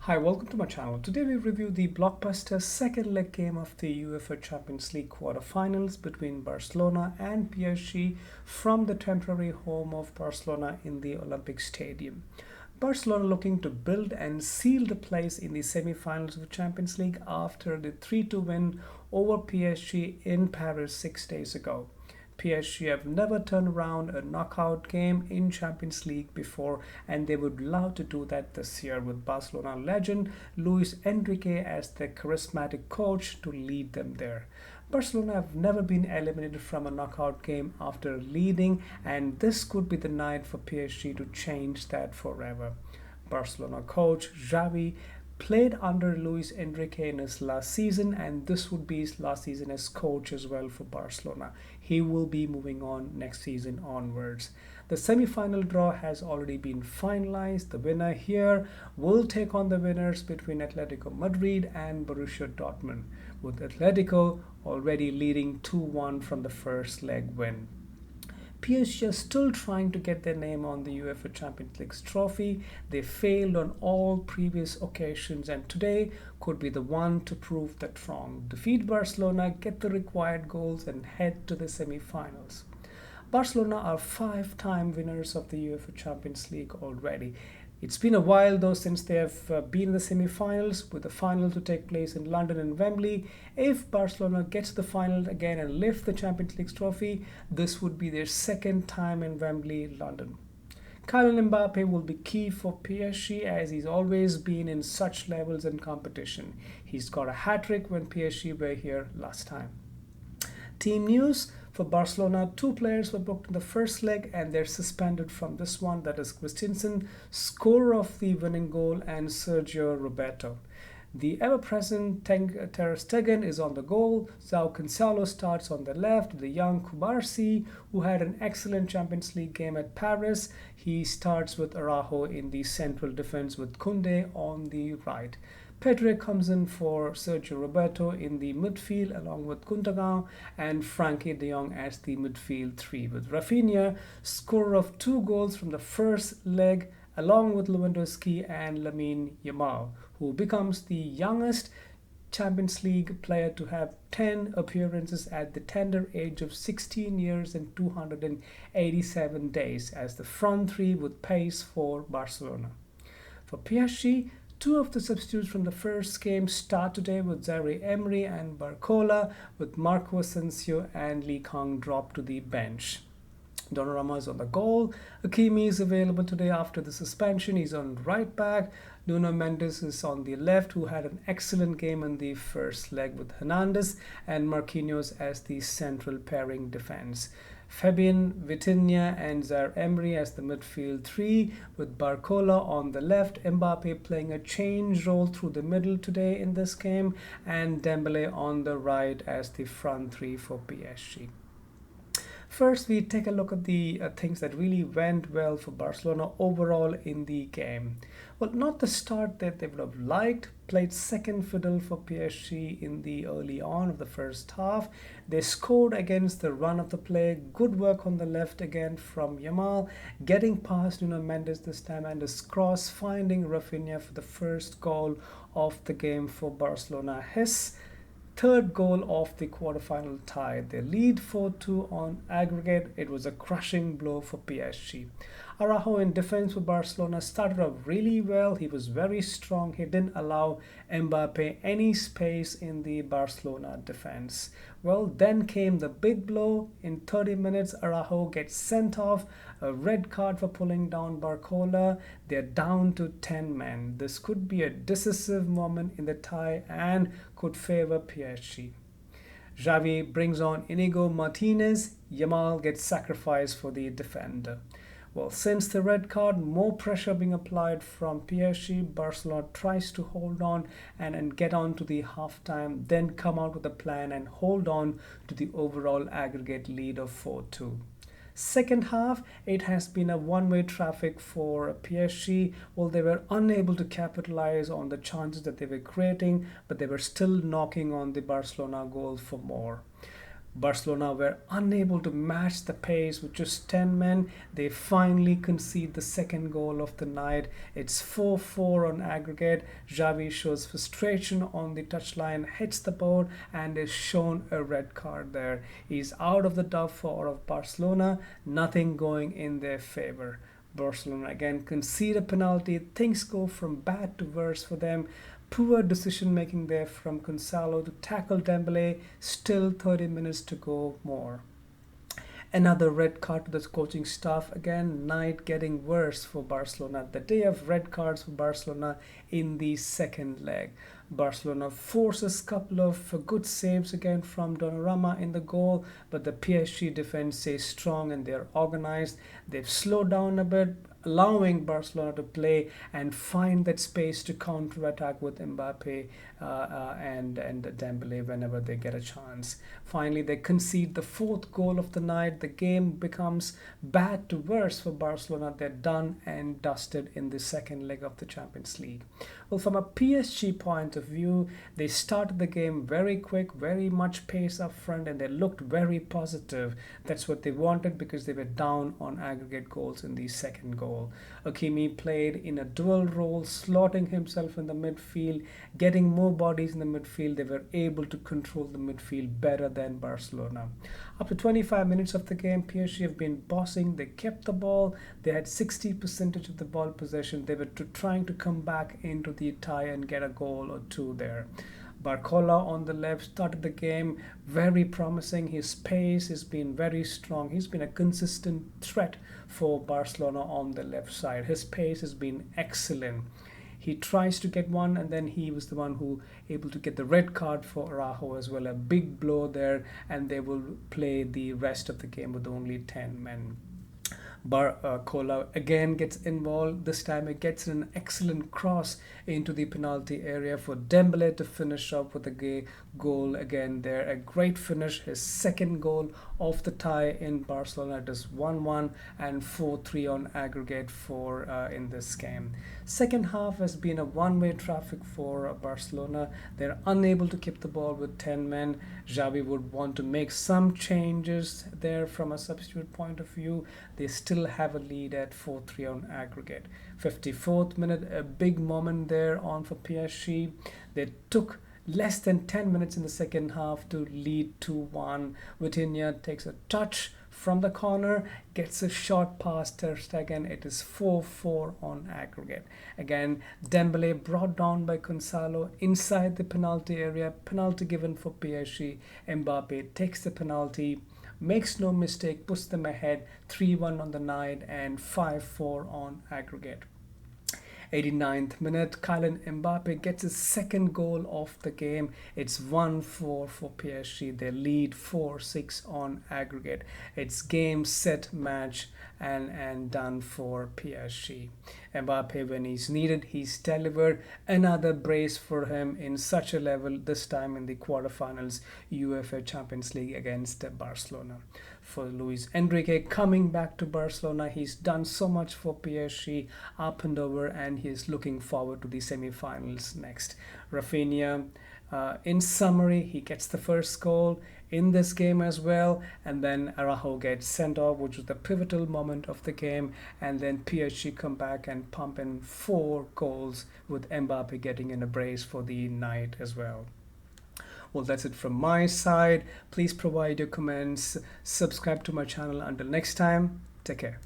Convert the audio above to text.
Hi, welcome to my channel. Today we review the blockbuster second leg game of the UEFA Champions League quarterfinals between Barcelona and PSG from the temporary home of Barcelona in the Olympic Stadium. Barcelona looking to build and seal the place in the semi-finals of the Champions League after the 3-2 win over PSG in Paris 6 days ago. PSG have never turned around a knockout game in Champions League before, and they would love to do that this year with Barcelona legend Luis Enrique as their charismatic coach to lead them there. Barcelona have never been eliminated from a knockout game after leading, and this could be the night for PSG to change that forever. Barcelona coach Xavi played under Luis Enrique in his last season, and this would be his last season as coach as well for Barcelona. He will be moving on next season onwards. The semi-final draw has already been finalized. The winner here will take on the winners between Atletico Madrid and Borussia Dortmund, with Atletico already leading 2-1 from the first leg win. PSG are still trying to get their name on the UEFA Champions League trophy. They failed on all previous occasions, and today could be the one to prove that wrong. Defeat Barcelona, get the required goals, and head to the semi-finals. Barcelona are five-time winners of the UEFA Champions League already. It's been a while though since they have been in the semi-finals, with the final to take place in London and Wembley. If Barcelona gets the final again and lift the Champions League trophy, this would be their second time in Wembley, London. Kylian Mbappe will be key for PSG as he's always been in such levels in competition. He's got a hat-trick when PSG were here last time. Team news: for Barcelona, two players were booked in the first leg and they're suspended from this one. That is Christensen, scorer of the winning goal, and Sergio Roberto. The ever-present Ter Stegen is on the goal. João Cancelo starts on the left. The young Kubarsi, who had an excellent Champions League game at Paris, he starts with Araujo in the central defense with Koundé on the right. Pedro comes in for Sergio Roberto in the midfield along with Gundogan and Frankie de Jong as the midfield three, with Rafinha, scorer of two goals from the first leg, along with Lewandowski and Lamine Yamal, who becomes the youngest Champions League player to have 10 appearances at the tender age of 16 years and 287 days as the front three with pace for Barcelona. For PSG, two of the substitutes from the first game start today with Zaire Emery and Barcola, with Marco Asensio and Lee Kang dropped to the bench. Donnarumma is on the goal. Hakimi is available today after the suspension. He's on right back. Nuno Mendes is on the left, who had an excellent game in the first leg, with Hernandez and Marquinhos as the central pairing defense. Fabian, Vitinha and Zaire Emery as the midfield three, with Barcola on the left, Mbappe playing a change role through the middle today in this game, and Dembele on the right as the front three for PSG. First, we take a look at the things that really went well for Barcelona overall in the game. Well, not the start that they would have liked. Played second fiddle for PSG in the early on of the first half. They scored against the run of the play. Good work on the left again from Yamal, getting past Nuno Mendes this time, and his cross finding Rafinha for the first goal of the game for Barcelona. His third goal of the quarterfinal tie. They lead 4-2 on aggregate. It was a crushing blow for PSG. Araujo in defense for Barcelona started off really well. He was very strong. He didn't allow Mbappe any space in the Barcelona defense. Well, then came the big blow. In 30 minutes, Araujo gets sent off. A red card for pulling down Barcola. They're down to 10 men. This could be a decisive moment in the tie and could favor PSG. Xavi brings on Inigo Martinez. Yamal gets sacrificed for the defender. Well, since the red card, more pressure being applied from PSG. Barcelona tries to hold on and get on to the halftime, then come out with a plan and hold on to the overall aggregate lead of 4-2. Second half, it has been a one-way traffic for PSG. Well, they were unable to capitalize on the chances that they were creating, but they were still knocking on the Barcelona goal for more. Barcelona were unable to match the pace with just 10 men. They finally concede the second goal of the night. It's 4-4 on aggregate. Xavi shows frustration on the touchline, hits the board, and is shown a red card there. He's out of the dub for of Barcelona, nothing going in their favor. Barcelona again concede a penalty. Things go from bad to worse for them. Poor decision making there from Gonzalo to tackle Dembele. Still 30 minutes to go more. Another red card to the coaching staff. Again, night getting worse for Barcelona. The day of red cards for Barcelona in the second leg. Barcelona forces a couple of good saves again from Donnarumma in the goal, but the PSG defense stays strong and they're organized. They've slowed down a bit, allowing Barcelona to play and find that space to counter-attack with Mbappe and Dembele whenever they get a chance. Finally, they concede the fourth goal of the night. The game becomes bad to worse for Barcelona. They're done and dusted in the second leg of the Champions League. Well, from a PSG point of view, they started the game very quick, very much pace up front, and they looked very positive. That's what they wanted because they were down on aggregate goals in the second goal. Hakimi played in a dual role, slotting himself in the midfield, getting more bodies in the midfield. They were able to control the midfield better than Barcelona. Up to 25 minutes of the game, PSG have been bossing. They kept the ball. They had 60% of the ball possession. They were trying to come back into the tie and get a goal or two there. Barcola on the left started the game very promising. His pace has been very strong. He's been a consistent threat for Barcelona on the left side. His pace has been excellent. He tries to get one, and then he was the one who able to get the red card for Araujo as well. A big blow there, and they will play the rest of the game with only 10 men. Barcola again gets involved. This time it gets an excellent cross into the penalty area for Dembele to finish up with a goal again there. A great finish, his second goal of the tie in Barcelona. It is 1-1 and 4-3 on aggregate for in this game. Second half has been a one-way traffic for Barcelona. They're unable to keep the ball with 10 men. Xavi would want to make some changes there from a substitute point of view. They still have a lead at 4-3 on aggregate. 54th minute, a big moment there on for PSG. They took less than 10 minutes in the second half to lead 2-1. Vitinha takes a touch from the corner, gets a shot past Ter Stegen. It is 4-4 on aggregate. Again, Dembele brought down by Gonzalo inside the penalty area. Penalty given for PSG. Mbappe takes the penalty, makes no mistake, puts them ahead 3-1 on the night and 5-4 on aggregate. 89th minute, Kylian Mbappe gets his second goal of the game. It's 1-4 for PSG. They lead 4-6 on aggregate. It's game, set, match, and done for PSG. Mbappe, when he's needed, he's delivered. Another brace for him in such a level, this time in the quarterfinals, UEFA Champions League against Barcelona. For Luis Enrique coming back to Barcelona, he's done so much for PSG up and over, and he's looking forward to the semi-finals next. Rafinha, in summary, he gets the first goal in this game as well, and then Araujo gets sent off, which was the pivotal moment of the game, and then PSG come back and pump in 4 goals with Mbappe getting in a brace for the night as well. Well, that's it from my side. Please provide your comments, subscribe to my channel. Until next time, take care.